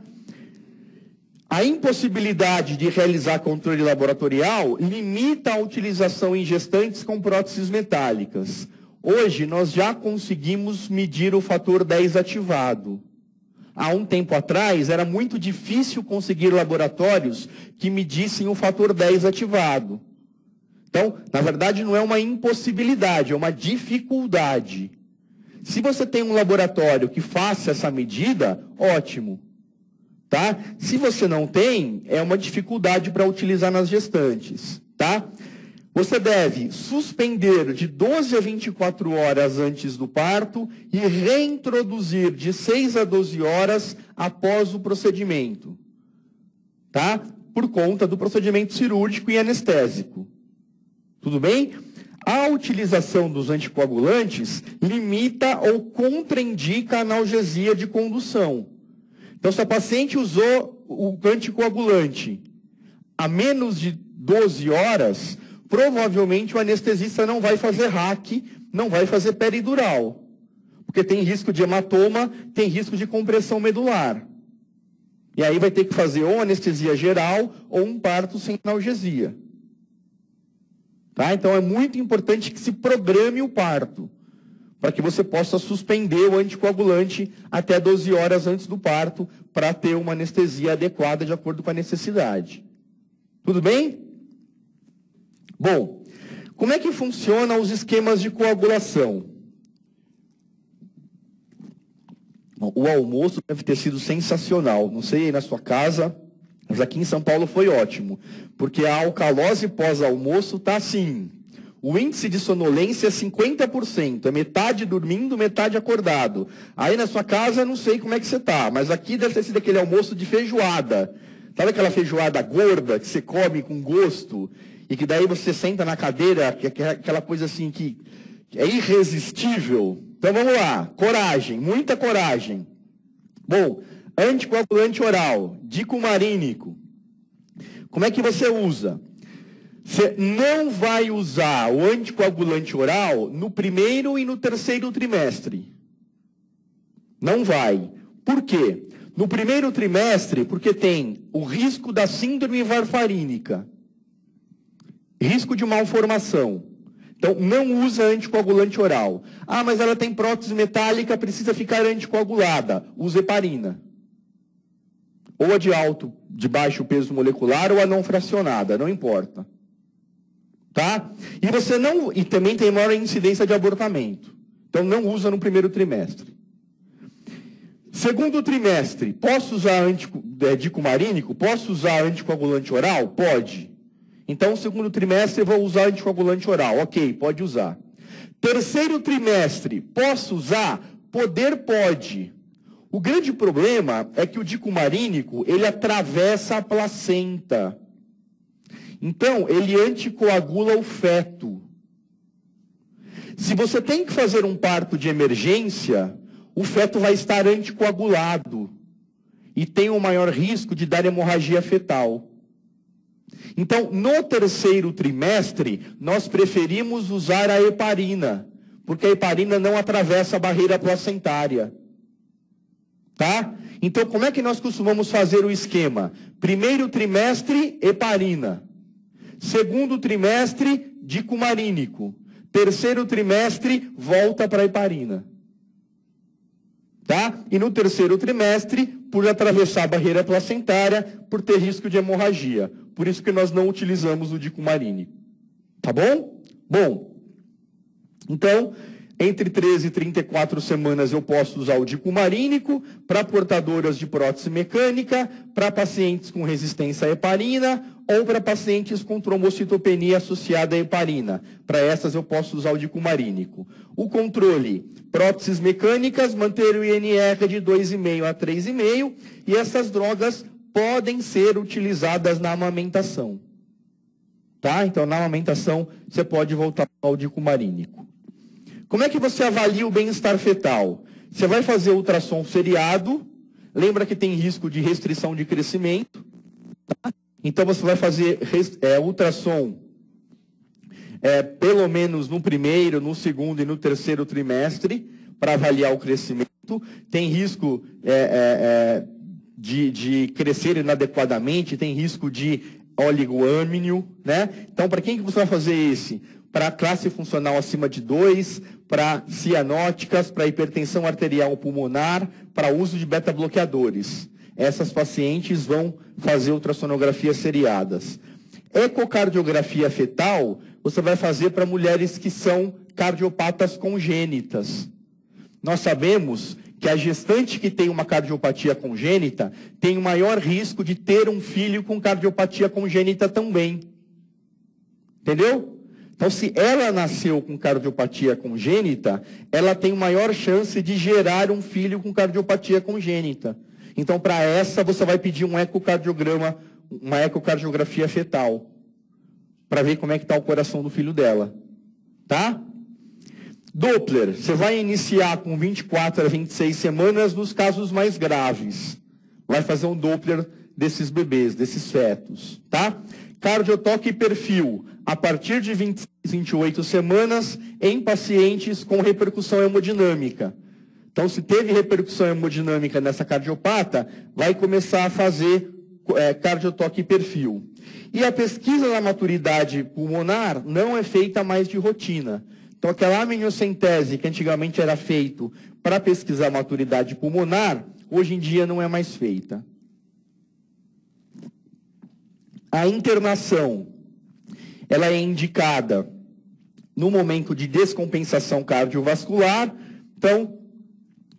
A impossibilidade de realizar controle laboratorial limita a utilização em gestantes com próteses metálicas. Hoje, nós já conseguimos medir o fator 10 ativado. Há um tempo atrás, era muito difícil conseguir laboratórios que medissem o fator 10 ativado. Então, na verdade, não é uma impossibilidade, é uma dificuldade. Se você tem um laboratório que faça essa medida, ótimo. Tá? Se você não tem, é uma dificuldade para utilizar nas gestantes. Tá? Você deve suspender de 12 a 24 horas antes do parto e reintroduzir de 6 a 12 horas após o procedimento. Tá? Por conta do procedimento cirúrgico e anestésico. Tudo bem? A utilização dos anticoagulantes limita ou contraindica a analgesia de condução. Então, se a paciente usou o anticoagulante a menos de 12 horas, provavelmente o anestesista não vai fazer RAC, não vai fazer peridural. Porque tem risco de hematoma, tem risco de compressão medular. E aí vai ter que fazer ou anestesia geral ou um parto sem analgesia. Tá? Então é muito importante que se programe o parto, para que você possa suspender o anticoagulante até 12 horas antes do parto, para ter uma anestesia adequada de acordo com a necessidade. Tudo bem? Bom, como é que funcionam os esquemas de coagulação? Bom, o almoço deve ter sido sensacional. Não sei aí na sua casa, mas aqui em São Paulo foi ótimo. Porque a alcalose pós-almoço está assim. O índice de sonolência é 50%. É metade dormindo, metade acordado. Aí na sua casa, não sei como é que você está. Mas aqui deve ter sido aquele almoço de feijoada. Sabe aquela feijoada gorda que você come com gosto? E que daí você senta na cadeira, que é aquela coisa assim que é irresistível. Então vamos lá. Coragem, muita coragem. Bom, anticoagulante oral, dicumarínico. Como é que você usa? Você não vai usar o anticoagulante oral no primeiro e no terceiro trimestre. Não vai. Por quê? No primeiro trimestre, porque tem o risco da síndrome varfarínica, risco de malformação. Então, não usa anticoagulante oral. Ah, mas ela tem prótese metálica, precisa ficar anticoagulada. Usa heparina. Ou a de baixo peso molecular ou a não fracionada, não importa. Tá? E também tem maior incidência de abortamento. Então, não usa no primeiro trimestre. Segundo trimestre, posso usar dicumarínico? Posso usar anticoagulante oral? Pode. Então, segundo trimestre, eu vou usar anticoagulante oral. Ok, pode usar. Terceiro trimestre, posso usar? Pode. O grande problema é que o dicumarínico, ele atravessa a placenta. Então, ele anticoagula o feto. Se você tem que fazer um parto de emergência, o feto vai estar anticoagulado e tem um maior risco de dar hemorragia fetal. Então, no terceiro trimestre, nós preferimos usar a heparina, porque a heparina não atravessa a barreira placentária. Tá? Então, como é que nós costumamos fazer o esquema? Primeiro trimestre, heparina. Segundo trimestre, dicumarínico. Terceiro trimestre, volta para a heparina. Tá? E no terceiro trimestre, por atravessar a barreira placentária, por ter risco de hemorragia. Por isso que nós não utilizamos o dicumarínico. Tá bom? Bom, então, entre 13 e 34 semanas eu posso usar o dicumarínico para portadoras de prótese mecânica, para pacientes com resistência à heparina ou para pacientes com trombocitopenia associada à heparina. Para essas eu posso usar o dicumarínico. O controle, próteses mecânicas, manter o INR de 2,5 a 3,5 e essas drogas podem ser utilizadas na amamentação. Tá? Então, na amamentação, você pode voltar ao dicumarínico. Como é que você avalia o bem-estar fetal? Você vai fazer ultrassom seriado, lembra que tem risco de restrição de crescimento, tá? Então você vai fazer ultrassom pelo menos no primeiro, no segundo e no terceiro trimestre, para avaliar o crescimento. Tem risco de crescer inadequadamente, tem risco de oligoâmnio, né? Então, para quem que você vai fazer esse? Para classe funcional acima de 2, para cianóticas, para hipertensão arterial pulmonar, para uso de beta-bloqueadores. Essas pacientes vão fazer ultrassonografias seriadas. Ecocardiografia fetal, você vai fazer para mulheres que são cardiopatas congênitas. Nós sabemos que a gestante que tem uma cardiopatia congênita tem o maior risco de ter um filho com cardiopatia congênita também. Entendeu? Então, se ela nasceu com cardiopatia congênita, ela tem maior chance de gerar um filho com cardiopatia congênita. Então, para essa, você vai pedir um ecocardiograma, uma ecocardiografia fetal, para ver como é que está o coração do filho dela. Tá? Doppler, você vai iniciar com 24 a 26 semanas nos casos mais graves. Vai fazer um Doppler desses bebês, desses fetos. Tá? Cardiotoque e perfil, a partir de 26, 28 semanas, em pacientes com repercussão hemodinâmica. Então, se teve repercussão hemodinâmica nessa cardiopata, vai começar a fazer cardiotoque e perfil. E a pesquisa da maturidade pulmonar não é feita mais de rotina. Então, aquela amniocentese que antigamente era feito para pesquisar a maturidade pulmonar, hoje em dia não é mais feita. A internação, ela é indicada no momento de descompensação cardiovascular. Então,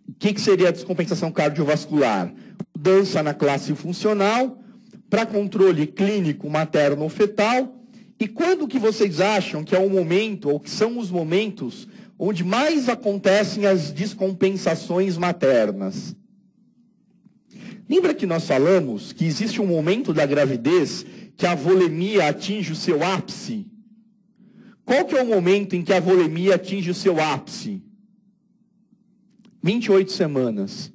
o que seria a descompensação cardiovascular? Mudança na classe funcional, para controle clínico materno-fetal. E quando que vocês acham que é o momento, ou que são os momentos, onde mais acontecem as descompensações maternas? Lembra que nós falamos que existe um momento da gravidez que a volemia atinge o seu ápice? Qual que é o momento em que a volemia atinge o seu ápice? 28 semanas.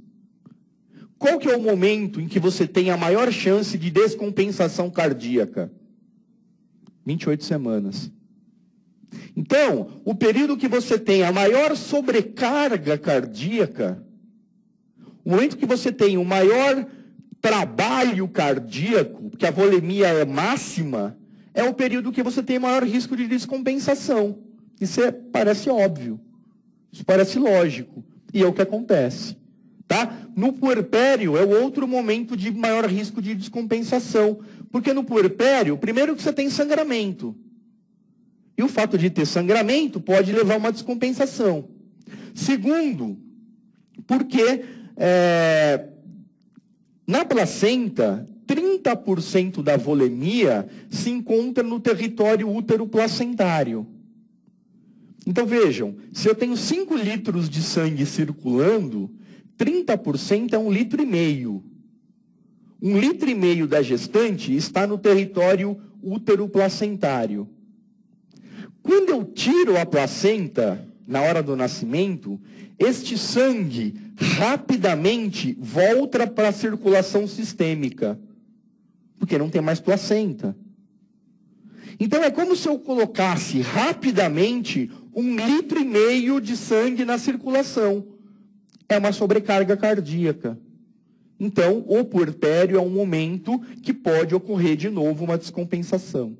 Qual que é o momento em que você tem a maior chance de descompensação cardíaca? 28 semanas. Então, o período que você tem a maior sobrecarga cardíaca, o momento que você tem o maior trabalho cardíaco, que a volemia é máxima, é o período que você tem maior risco de descompensação. Isso parece óbvio, isso parece lógico, e é o que acontece. Tá? No puerpério é o outro momento de maior risco de descompensação, porque no puerpério, primeiro que você tem sangramento, e o fato de ter sangramento pode levar a uma descompensação. Segundo, porque na placenta, 30% da volemia se encontra no território útero-placentário. Então vejam, se eu tenho 5 litros de sangue circulando, 30% é 1,5 litro. 1,5 litro da gestante está no território útero-placentário. Quando eu tiro a placenta, na hora do nascimento, este sangue rapidamente volta para a circulação sistêmica, porque não tem mais placenta. Então é como se eu colocasse rapidamente 1,5 litro de sangue na circulação. É uma sobrecarga cardíaca. Então, o puerpério é um momento que pode ocorrer de novo uma descompensação.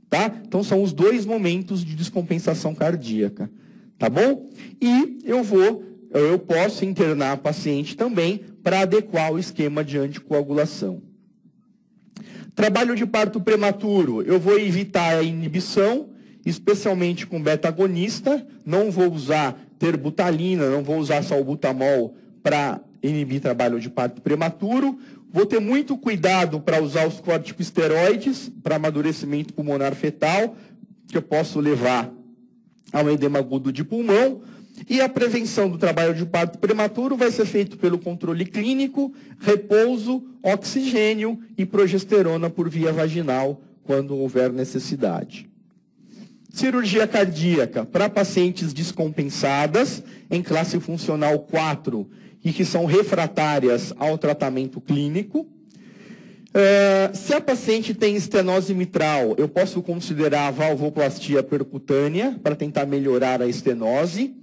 Tá? Então, são os 2 momentos de descompensação cardíaca. Tá bom? E eu posso internar a paciente também para adequar o esquema de anticoagulação. Trabalho de parto prematuro, eu vou evitar a inibição, especialmente com beta-agonista, não vou usar terbutalina, não vou usar salbutamol para inibir trabalho de parto prematuro, vou ter muito cuidado para usar os corticosteroides para amadurecimento pulmonar fetal, que eu posso levar ao edema agudo de pulmão, e a prevenção do trabalho de parto prematuro vai ser feito pelo controle clínico, repouso, oxigênio e progesterona por via vaginal, quando houver necessidade. Cirurgia cardíaca para pacientes descompensadas, em classe funcional 4, e que são refratárias ao tratamento clínico. Se a paciente tem estenose mitral, eu posso considerar a valvoplastia percutânea para tentar melhorar a estenose.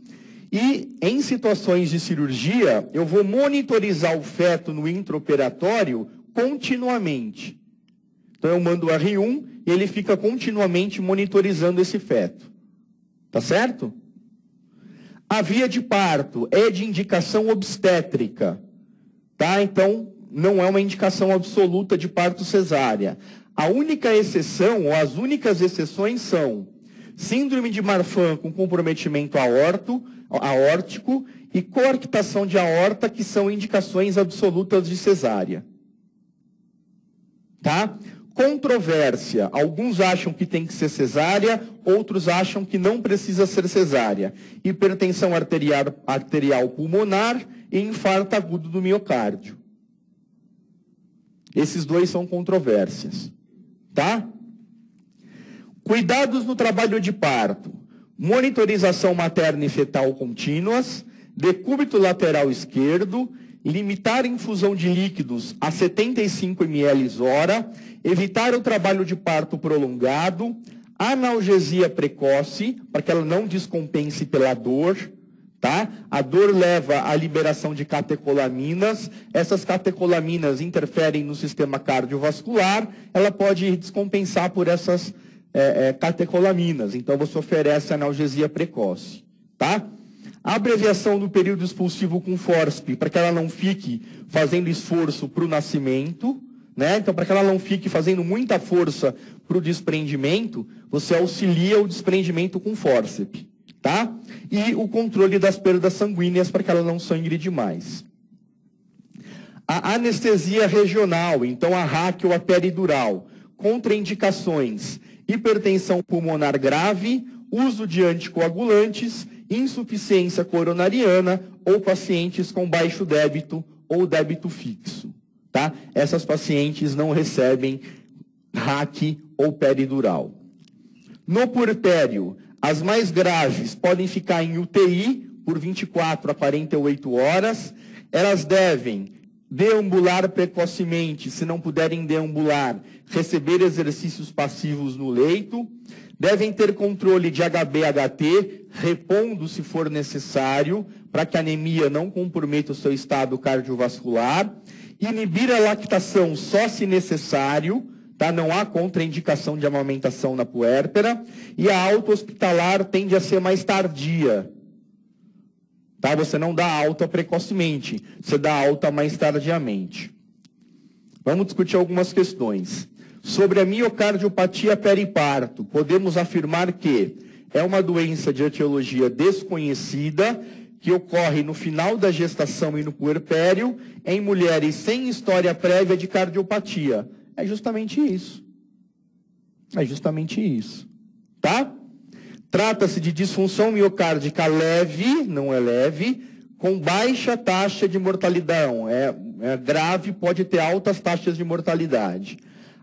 E em situações de cirurgia, eu vou monitorizar o feto no intraoperatório continuamente. Então eu mando o R1 e ele fica continuamente monitorizando esse feto. Tá certo? A via de parto é de indicação obstétrica. Tá? Então, não é uma indicação absoluta de parto cesárea. A única exceção, ou as únicas exceções síndrome de Marfan com comprometimento aórtico e coarctação de aorta, que são indicações absolutas de cesárea. Tá? Controvérsia. Alguns acham que tem que ser cesárea, outros acham que não precisa ser cesárea. Hipertensão arterial pulmonar e infarto agudo do miocárdio. Esses 2 são controvérsias. Tá? Cuidados no trabalho de parto. Monitorização materna e fetal contínuas, decúbito lateral esquerdo, limitar a infusão de líquidos a 75 ml hora, evitar o trabalho de parto prolongado, analgesia precoce, para que ela não descompense pela dor. Tá? A dor leva à liberação de catecolaminas, essas catecolaminas interferem no sistema cardiovascular, ela pode descompensar por essas catecolaminas, então você oferece analgesia precoce. Tá? A abreviação do período expulsivo com FORSP, para que ela não fique fazendo esforço para o nascimento, né? Então para que ela não fique fazendo muita força para o desprendimento, você auxilia o desprendimento com fórceps. Tá? E o controle das perdas sanguíneas para que ela não sangre demais. A anestesia regional, então a RAC ou a peridural, contraindicações, hipertensão pulmonar grave, uso de anticoagulantes, insuficiência coronariana ou pacientes com baixo débito ou débito fixo. Tá? Essas pacientes não recebem RAC ou peridural. No puerpério, as mais graves podem ficar em UTI por 24 a 48 horas. Elas devem deambular precocemente, se não puderem deambular, receber exercícios passivos no leito, devem ter controle de HB/HT, repondo se for necessário, para que a anemia não comprometa o seu estado cardiovascular, inibir a lactação só se necessário, tá? Não há contraindicação de amamentação na puérpera, e a alta hospitalar tende a ser mais tardia. Tá? Você não dá alta precocemente, você dá alta mais tardiamente. Vamos discutir algumas questões. Sobre a miocardiopatia periparto, podemos afirmar que é uma doença de etiologia desconhecida, que ocorre no final da gestação e no puerpério, em mulheres sem história prévia de cardiopatia. É justamente isso. É justamente isso. Tá? Trata-se de disfunção miocárdica leve, não é leve, com baixa taxa de mortalidade. É grave, pode ter altas taxas de mortalidade.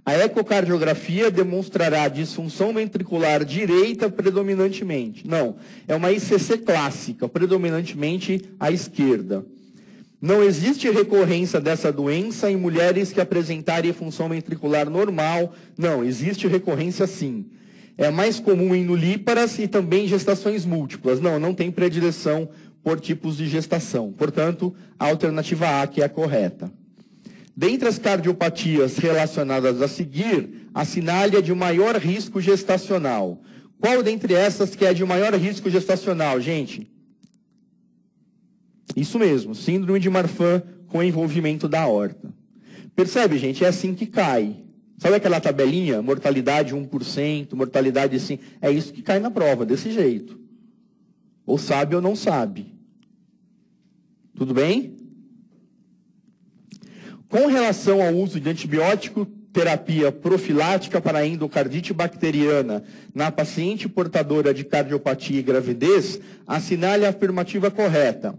A ecocardiografia demonstrará disfunção ventricular direita predominantemente. Não, é uma ICC clássica, predominantemente à esquerda. Não existe recorrência dessa doença em mulheres que apresentarem função ventricular normal. Não, existe recorrência sim. É mais comum em nulíparas e também em gestações múltiplas. Não, não tem predileção por tipos de gestação. Portanto, a alternativa A que é a correta. Dentre as cardiopatias relacionadas a seguir, assinale a de maior risco gestacional. Qual dentre essas que é de maior risco gestacional, gente? Isso mesmo, síndrome de Marfan com envolvimento da aorta. Percebe, gente? É assim que cai. Sabe aquela tabelinha? Mortalidade 1%, mortalidade assim. É isso que cai na prova, desse jeito. Ou sabe ou não sabe. Tudo bem? Com relação ao uso de antibiótico, terapia profilática para a endocardite bacteriana na paciente portadora de cardiopatia e gravidez, assinale a afirmativa correta.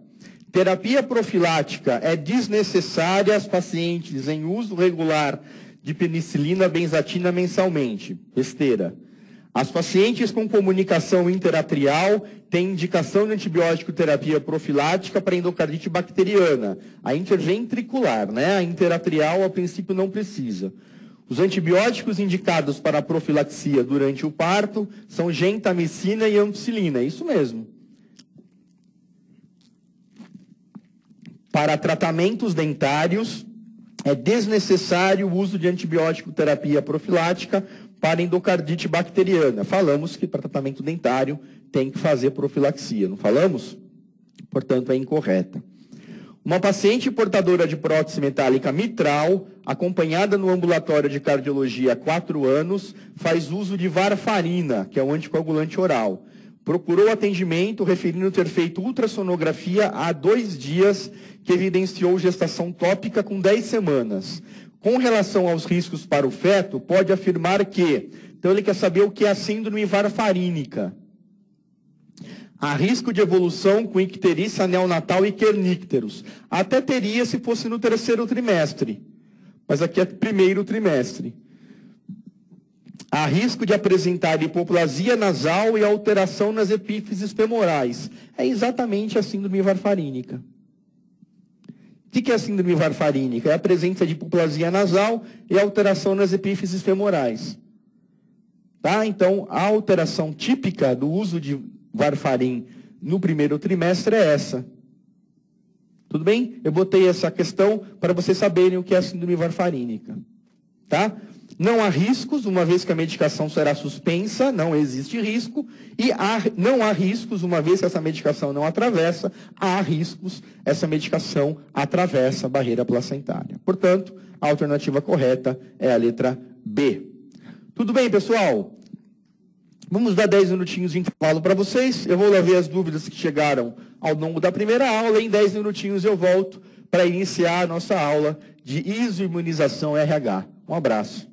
Terapia profilática é desnecessária às pacientes em uso regular de penicilina benzatina mensalmente. Besteira. As pacientes com comunicação interatrial têm indicação de antibiótico terapia profilática para endocardite bacteriana. A interventricular, né? A interatrial, a princípio, não precisa. Os antibióticos indicados para a profilaxia durante o parto são gentamicina e ampicilina. Isso mesmo. Para tratamentos dentários, é desnecessário o uso de antibiótico terapia profilática para endocardite bacteriana. Falamos que para tratamento dentário tem que fazer profilaxia, não falamos? Portanto, é incorreta. Uma paciente portadora de prótese metálica mitral, acompanhada no ambulatório de cardiologia há 4 anos, faz uso de varfarina, que é um anticoagulante oral. Procurou atendimento referindo ter feito ultrassonografia há 2 dias, que evidenciou gestação tópica com 10 semanas. Com relação aos riscos para o feto, pode afirmar que, então ele quer saber o que é a síndrome varfarínica. Há risco de evolução com icterícia neonatal e kernícteros. Até teria se fosse no 3º trimestre, mas aqui é 1º trimestre. Há risco de apresentar hipoplasia nasal e alteração nas epífises femorais. É exatamente a síndrome varfarínica. O que é a síndrome varfarínica? É a presença de hipoplasia nasal e alteração nas epífises femorais. Tá? Então, a alteração típica do uso de varfarin no 1º trimestre é essa. Tudo bem? Eu botei essa questão para vocês saberem o que é a síndrome varfarínica. Tá? Não há riscos, uma vez que a medicação será suspensa, não existe risco, e não há riscos, uma vez que essa medicação não atravessa, há riscos, essa medicação atravessa a barreira placentária. Portanto, a alternativa correta é a letra B. Tudo bem, pessoal? Vamos dar 10 minutinhos de intervalo para vocês. Eu vou lá ver as dúvidas que chegaram ao longo da primeira aula, e em 10 minutinhos eu volto para iniciar a nossa aula de isoimunização RH. Um abraço.